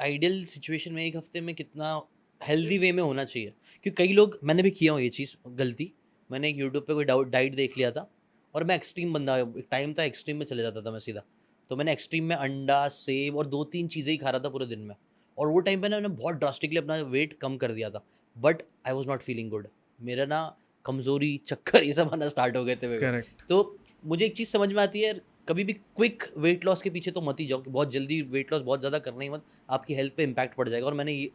Ideal situation में 1 हफ्ते में कितना हेल्दी वे में होना चाहिए? क्योंकि कई लोग, मैंने भी किया हूँ ये चीज़ गलती। मैंने एक यूट्यूब पे कोई डाइट देख लिया था और मैं एक्सट्रीम बंदा, एक टाइम था एक्सट्रीम में चले जाता था मैं सीधा। तो मैंने एक्सट्रीम में अंडा, सेब और 2-3 चीज़ें ही खा रहा था पूरे दिन में। और वो टाइम पे ना मैंने बहुत ड्रास्टिकली अपना वेट कम कर दिया था। But I was not feeling good. मेरा ना कमज़ोरी, चक्कर ये सब आना स्टार्ट हो गए थे मेरे को। करेक्ट। तो मुझे एक चीज़ समझ में आती है, कभी भी क्विक वेट लॉस के पीछे तो मत ही जाओ कि बहुत जल्दी वेट लॉस बहुत ज़्यादा करना ही मत, आपकी हेल्थ पे इम्पैक्ट पड़ जाएगा। और मैंने ये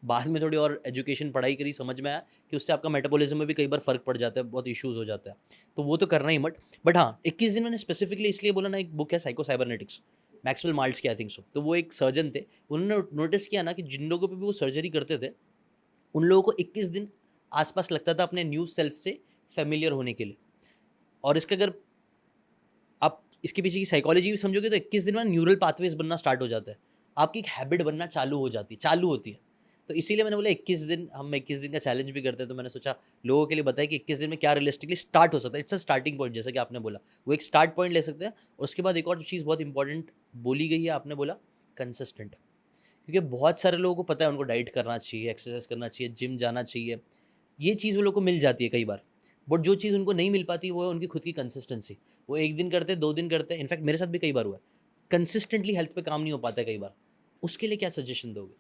बाद में थोड़ी और एजुकेशन पढ़ाई करी, समझ में आया कि उससे आपका मेटाबॉलिज्म में भी कई बार फ़र्क पड़ जाता है, बहुत इश्यूज़ हो जाता है। तो वो तो करना ही मत। बट हाँ, 21 दिन मैंने स्पेसिफिकली इसलिए बोला ना, एक बुक है साइको साइबरनेटिक्स, मैक्सवेल माल्ट्स की आई थिंक सो। तो वो एक सर्जन थे, उन्होंने नोटिस किया ना कि जिन लोगों पे भी वो सर्जरी करते थे, उन लोगों को 21 दिन आस-पास लगता था अपने न्यू सेल्फ से फ़ैमिलियर होने के लिए। और इसका अगर आप इसके पीछे की साइकोलॉजी भी समझोगे तो 21 दिन में न्यूरल पाथवेज़ बनना स्टार्ट हो जाता है। आपकी एक हैबिट बनना चालू होती है। तो इसीलिए मैंने बोला 21 दिन, हम 21 दिन का चैलेंज भी करते हैं, तो मैंने सोचा लोगों के लिए बताया कि 21 दिन में क्या रियलिस्टिकली स्टार्ट हो सकता है। इट्स अ स्टार्टिंग पॉइंट, जैसा कि आपने बोला। वो एक स्टार्ट पॉइंट ले सकते हैं। और उसके बाद एक और चीज़ बहुत इंपॉर्टेंट बोली गई है, आपने बोला कंसिस्टेंट। क्योंकि बहुत सारे लोगों को पता है उनको डाइट करना चाहिए, एक्सरसाइज करना चाहिए, जिम जाना चाहिए। ये चीज़ वो लोग को मिल जाती है कई बार। बट जो चीज़ उनको नहीं मिल पाती वो है उनकी खुद की कंसिस्टेंसी। वो 1 दिन करते हैं, 2 दिन करते हैं। इनफैक्ट मेरे साथ भी कई बार हुआ है। कंसिस्टेंटली हेल्थ पे काम नहीं हो पाता है कई बार। उसके लिए क्या सजेशन दोगे?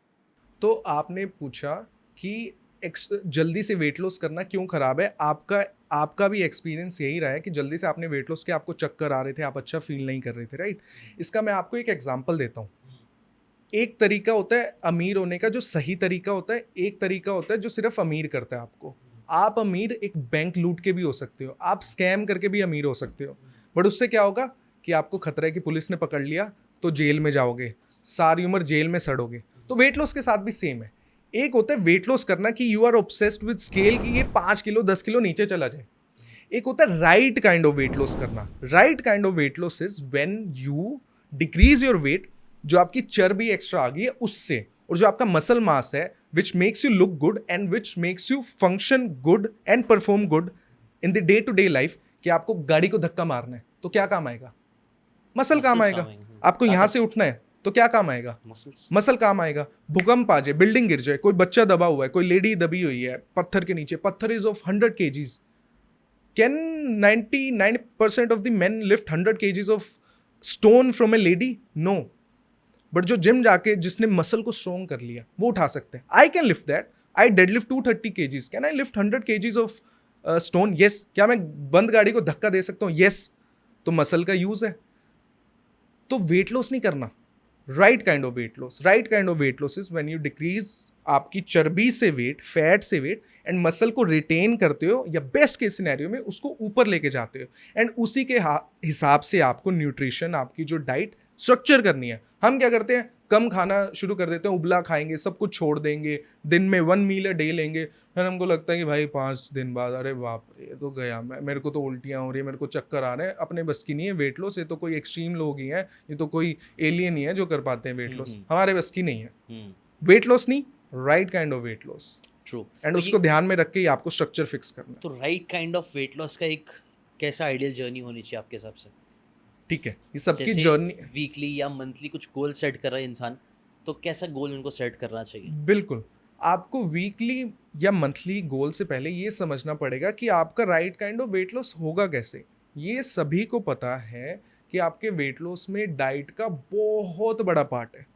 तो आपने पूछा कि जल्दी से वेट लॉस करना क्यों खराब है? आपका आपका भी एक्सपीरियंस यही रहा है कि जल्दी से आपने वेट लॉस किया, आपको चक्कर आ रहे थे, आप अच्छा फील नहीं कर रहे थे, राइट? इसका मैं आपको एक एग्जांपल देता हूँ। एक तरीका होता है अमीर होने का, जो सही तरीका होता है। एक तरीका होता है जो सिर्फ अमीर करता है आपको। आप अमीर एक बैंक लूट के भी हो सकते हो, आप स्कैम करके भी अमीर हो सकते हो। बट उससे क्या होगा कि आपको खतरा है कि पुलिस ने पकड़ लिया तो जेल में जाओगे, सारी उम्र जेल में सड़ोगे। तो वेट लॉस के साथ भी सेम है। एक होता है वेट लॉस करना कि you are obsessed with scale, कि ये 5 किलो 10 किलो नीचे चला जाए। एक होता है right kind of weight loss करना। Right kind of weight loss is when you decrease your weight, जो आपकी चर्बी एक्स्ट्रा आ गई है उससे, और जो आपका मसल मास है which makes you look good and which makes you function good and perform good in the day to day life. कि आपको गाड़ी को धक्का मारना है तो क्या काम आएगा? मसल काम मसल्स आएगा। काम आएंगे। आपको यहां से ताकत। उठना है तो क्या काम आएगा? मसल्स। मसल काम आएगा। भूकंप आ जाए, बिल्डिंग गिर जाए, कोई बच्चा दबा हुआ है, कोई लेडी दबी हुई है पत्थर के नीचे, पत्थर is of 100 kgs, can 99% of the men lift 100 kgs of stone from a lady? No. But जो जिम जाके जिसने मसल को स्ट्रॉन्ग कर लिया वो उठा सकते हैं। I can lift that. I did lift 230 kgs। Can I lift 100 kgs of stone? Yes. क्या मैं बंद गाड़ी को धक्का दे सकता हूँ? यस। तो मसल का यूज है। तो वेट लॉस नहीं करना। Right kind of weight loss, right kind of weight loss is when you decrease आपकी चर्बी से वेट, फैट से वेट, एंड मसल को रिटेन करते हो, या बेस्ट केस सिनेरियो में उसको ऊपर लेके जाते हो। एंड उसी के हिसाब से आपको न्यूट्रिशन, आपकी जो डाइट स्ट्रक्चर करनी है। हम क्या करते हैं, कम खाना शुरू कर देते हैं, उबला खाएंगे, सब कुछ छोड़ देंगे, दिन में 1 मील अ डे लेंगे। फिर हमको लगता है कि भाई 5 दिन बाद अरे बाप रे, ये तो गया, मैं, मेरे को तो उल्टियाँ हो रही है, मेरे को चक्कर आ रहे हैं। अपने बस की नहीं है वेट लॉस। ये तो कोई एक्सट्रीम लोग ही हैं, ये तो कोई एलियन ही है जो कर पाते हैं वेट लॉस। हमारे बस की नहीं है। वेट लॉस नहीं, right kind of weight loss. True. And तो उसको ये, ध्यान में रख के ही आपको स्ट्रक्चर फिक्स करना है। तो right kind of weight loss का एक कैसा आइडियल जर्नी होनी चाहिए आपके हिसाब से? ठीक है, ये सबकी जैसे जर्नी। वीकली या मंथली कुछ गोल सेट कर रहा है इंसान, तो कैसा गोल उनको सेट करना चाहिए? बिल्कुल। आपको वीकली या मंथली गोल से पहले ये समझना पड़ेगा कि आपका right kind of weight loss होगा कैसे। ये सभी को पता है कि आपके वेट लॉस में डाइट का बहुत बड़ा पार्ट है।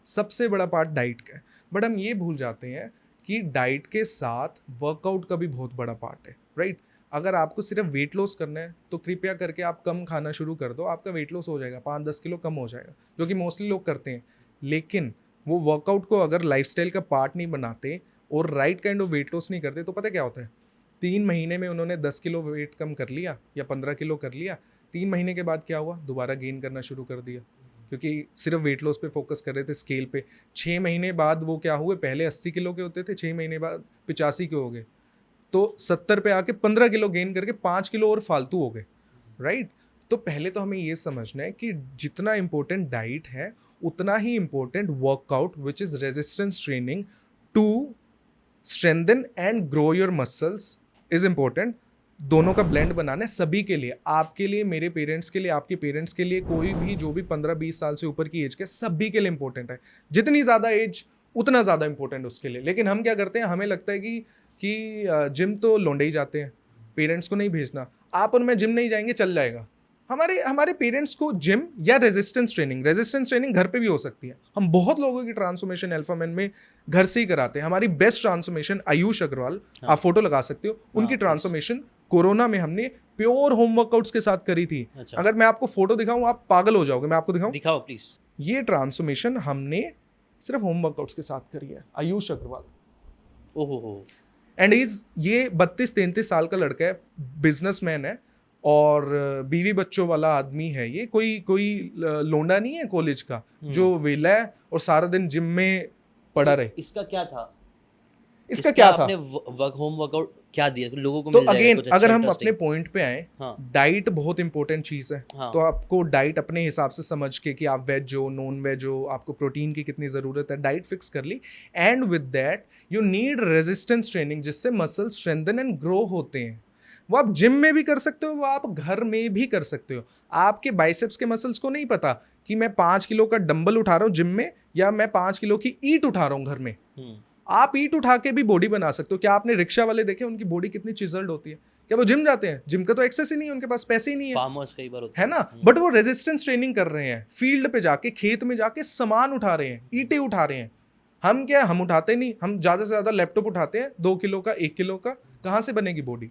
सबसे बड़ा पार्ट डाइट का है। बट हम ये भूल जाते हैं कि डाइट के साथ वर्कआउट का भी बहुत बड़ा पार्ट है, राइट? अगर आपको सिर्फ वेट लॉस करना है तो कृपया करके आप कम खाना शुरू कर दो, आपका वेट लॉस हो जाएगा, 5-10 किलो कम हो जाएगा, जो कि मोस्टली लोग करते हैं। लेकिन वो वर्कआउट को अगर लाइफस्टाइल का पार्ट नहीं बनाते और right kind of weight loss नहीं करते, तो पता क्या होता है, 3 महीने में उन्होंने 10 किलो वेट कम कर लिया या 15 किलो कर लिया। 3 महीने के बाद क्या हुआ, दोबारा गेन करना शुरू कर दिया, क्योंकि सिर्फ वेट लॉस पे फोकस कर रहे थे, स्केल पे। 6 महीने बाद वो क्या हुए, पहले 80 किलो के होते थे, 6 महीने बाद 85 के हो गए। तो 70 पे आके 15 किलो गेन करके 5 किलो और फालतू हो गए, राइट? तो पहले तो हमें ये समझना है कि जितना इंपॉर्टेंट डाइट है उतना ही important workout which is resistance training to strengthen and grow your muscles is important. दोनों का ब्लेंड बनाना है सभी के लिए, आपके लिए, मेरे पेरेंट्स के लिए, आपके पेरेंट्स के लिए, कोई भी जो भी 15-20 साल से ऊपर की एज के, सभी के लिए इंपॉर्टेंट है। जितनी ज़्यादा एज उतना ज़्यादा इंपॉर्टेंट उसके लिए। लेकिन हम क्या करते हैं, हमें लगता है कि जिम तो लौंडे ही जाते हैं, पेरेंट्स को नहीं भेजना। आप और मैं जिम नहीं जाएंगे चल जाएगा। हमारे पेरेंट्स को जिम या रेजिस्टेंस ट्रेनिंग घर पे भी हो सकती है। हम बहुत लोगों की ट्रांसफॉर्मेशन अल्फा मैन में घर से ही कराते हैं। हमारी बेस्ट ट्रांसफॉर्मेशन आयुष अग्रवाल, आप फोटो लगा सकते हो, उनकी ट्रांसफॉर्मेशन कोरोना में हमने प्योर होम वर्कआउट्स के साथ करी थी। अगर मैं आपको फोटो दिखाऊं आप पागल हो जाओगे। मैं आपको दिखाओ प्लीज। ये ट्रांसफॉर्मेशन हमने सिर्फ होम वर्कआउट्स के साथ करी है। आयुष अग्रवाल, ओहो, एंड ये 32-33 साल का लड़का है, बिजनेसमैन है और बीवी बच्चों वाला आदमी है। ये कोई लोंडा नहीं है कॉलेज का जो वेला है और सारा दिन जिम में पड़ा रहे। इसका क्या था? इसका क्या था? आपने होम वर्कआउट क्या दिया लोगों को? तो अगेन अगर हम अपने पॉइंट पे आए, हाँ, डाइट बहुत इंपॉर्टेंट चीज़ है। हाँ, तो आपको डाइट अपने हिसाब से समझ के कि आप वेज हो नॉन वेज हो, आपको प्रोटीन की कितनी ज़रूरत है, डाइट फिक्स कर ली। And with that you need resistance training, जिससे मसल स्ट्रेंथन एंड ग्रो होते हैं। वो आप जिम में भी कर सकते हो, वो आप घर में भी कर सकते हो। आपके बाइसेप्स के मसल्स को नहीं पता कि मैं 5 किलो का डंबल उठा रहा हूँ जिम में या मैं 5 किलो की ईंट उठा रहा हूँ घर में। आप ईंट उठा के भी बॉडी बना सकते हो। क्या आपने रिक्शा वाले देखे उनकी बॉडी कितनी चिजल्ड होती है? क्या वो जिम जाते हैं? जिम का तो एक्सेस ही नहीं है, उनके पास पैसे ही नहीं है। फार्मर्स कई बार होते है ना, बट वो रेजिस्टेंस ट्रेनिंग कर रहे हैं, फील्ड पे जाके, खेत में जाके सामान उठा रहे हैं, ईंटें उठा रहे हैं। हम क्या, हम उठाते नहीं, हम ज़्यादा से ज़्यादा लैपटॉप उठाते हैं 2 किलो का, 1 किलो का, कहाँ से बनेगी बॉडी?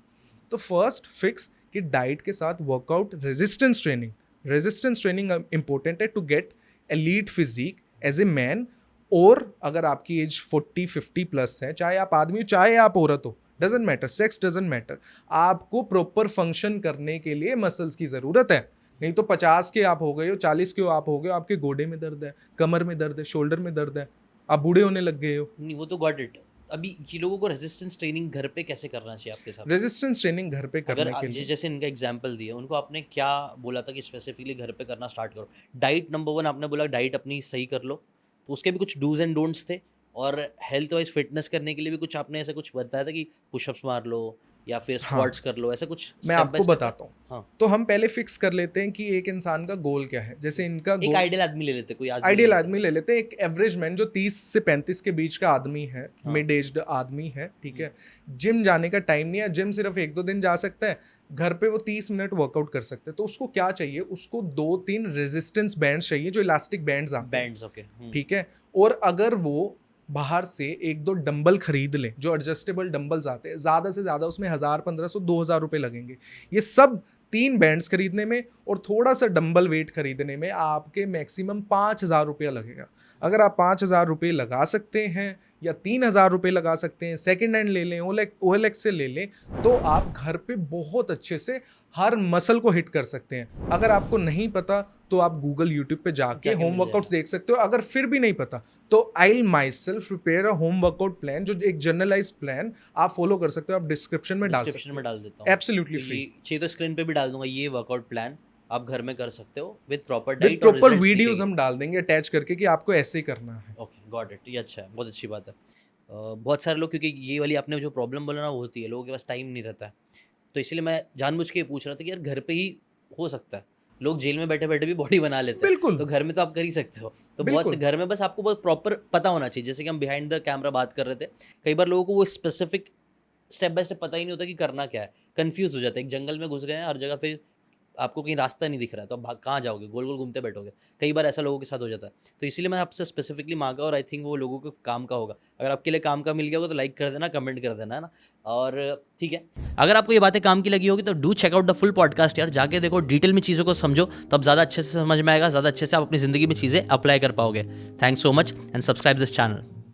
तो फर्स्ट फिक्स कि डाइट के साथ वर्कआउट, रेजिस्टेंस ट्रेनिंग इंपॉर्टेंट है to get elite physique as a man. और अगर आपकी एज 40-50 प्लस है, चाहे आप आदमी हो चाहे आप औरत हो, doesn't matter, sex doesn't matter, आपको प्रॉपर फंक्शन करने के लिए मसल्स की ज़रूरत है। नहीं तो 50 के आप हो गए हो, 40 के आप हो गए हो, आपके गोडे में दर्द है, कमर में दर्द है, शोल्डर में दर्द है, आप बूढ़े होने लग गए हो। नहीं, वो तो गॉट इट। अभी ये लोगों को रेजिस्टेंस ट्रेनिंग घर पे कैसे करना चाहिए आपके साथ? रेजिस्टेंस ट्रेनिंग घर पे करने के लिए, जैसे इनका एग्जांपल दिया, उनको आपने क्या बोला था कि स्पेसिफिकली घर पे करना स्टार्ट करो? डाइट नंबर 1 आपने बोला डाइट अपनी सही कर लो, तो उसके भी कुछ डूज एंड डोंट्स थे, और हेल्थ वाइज फिटनेस करने के लिए भी कुछ आपने ऐसा कुछ बताया था कि पुशअप्स मार लो या फिर स्क्वाट्स कर लो, ऐसा कुछ? मैं आपको बताता हूँ। हाँ, तो हम पहले फिक्स कर लेते हैं कि एक इंसान का गोल क्या है। जैसे इनका एक आइडियल आदमी ले लेते, कोई आइडियल आदमी ले लेते हैं, एक एवरेज मैन जो 30 से 35 के बीच का आदमी है, हाँ, मिड एज्ड आदमी है, ठीक है। जिम जाने का टाइम नहीं है, जिम सिर्फ 1-2 दिन जा सकता है, घर पे वो 30 मिनट वर्कआउट कर सकते हैं। तो उसको क्या चाहिए? उसको 2-3 रेजिस्टेंस बैंड्स चाहिए, जो इलास्टिक बैंड्स आते हैं, बैंड्स, ओके, ठीक है। और अगर वो बाहर से 1-2 डंबल खरीद लें, जो एडजस्टेबल डंबल्स आते हैं, ज़्यादा से ज़्यादा उसमें 1000, 1500, 2000 रुपये लगेंगे। ये सब 3 बैंड्स खरीदने में और थोड़ा सा डंबल वेट खरीदने में आपके मैक्सिमम 5000 रुपया लगेगा। अगर आप 5000 रुपये लगा सकते हैं या 3000 रुपये लगा सकते हैं, सेकेंड हैंड ले लें, OLX से ले लें, तो आप घर पे बहुत अच्छे से हर मसल को हिट कर सकते हैं। अगर आपको नहीं पता तो आप गूगल, यूट्यूब पे जाके होम वर्कआउट्स देख सकते हो। अगर फिर भी नहीं पता तो I will my self prepare a home workout plan, जो एक जनरलाइज्ड प्लान आप फॉलो कर सकते हो। आप डिस्क्रिप्शन में डाल देता हूँ, एब्सोल्युटली फ्री। चाहिए तो स्क्रीन पे भी डाल दूंगा ये वर्कआउट प्लान, आप घर में कर सकते हो with proper with diet, proper videos हम डाल देंगे अटैच करके कि आपको ऐसे ही करना है। Okay, got it. ये अच्छा है, बहुत अच्छी बात है। बहुत सारे लोग, क्योंकि ये वाली आपने जो प्रॉब्लम बोला ना, वो होती है, लोगों के पास टाइम नहीं रहता है, तो इसलिए मैं जानबूझ के पूछ रहा था कि यार घर पे ही हो सकता है। लोग जेल में बैठे बैठे भी बॉडी बना लेते हैं, बिल्कुल, तो घर में तो आप कर ही सकते हो। तो बहुत से घर में बस आपको बहुत प्रॉपर पता होना चाहिए। जैसे कि हम बिहाइंड द कैमरा बात कर रहे थे, कई बार लोगों को वो स्पेसिफिक स्टेप बाय स्टेप पता ही नहीं होता कि करना क्या है, कंफ्यूज हो जाते हैं। एक जंगल में घुस गए हैं हर जगह, फिर आपको कहीं रास्ता नहीं दिख रहा है, तो आप कहाँ जाओगे, गोल गोल घूमते बैठोगे। कई बार ऐसा लोगों के साथ हो जाता है, तो इसीलिए मैं आपसे स्पेसिफिकली मांगा, और आई थिंक वो लोगों को काम का होगा। अगर आपके लिए काम का मिल गया होगा तो लाइक कर देना, कमेंट कर देना, है ना। और ठीक है, अगर आपको ये बातें काम की लगी होगी तो do check out the full podcast यार, जाके देखो, डिटेल में चीज़ों को समझो, तब ज़्यादा अच्छे से समझ में आएगा, ज़्यादा अच्छे से आप अपनी ज़िंदगी में चीज़ें अप्लाई कर पाओगे। Thanks so much and subscribe this channel.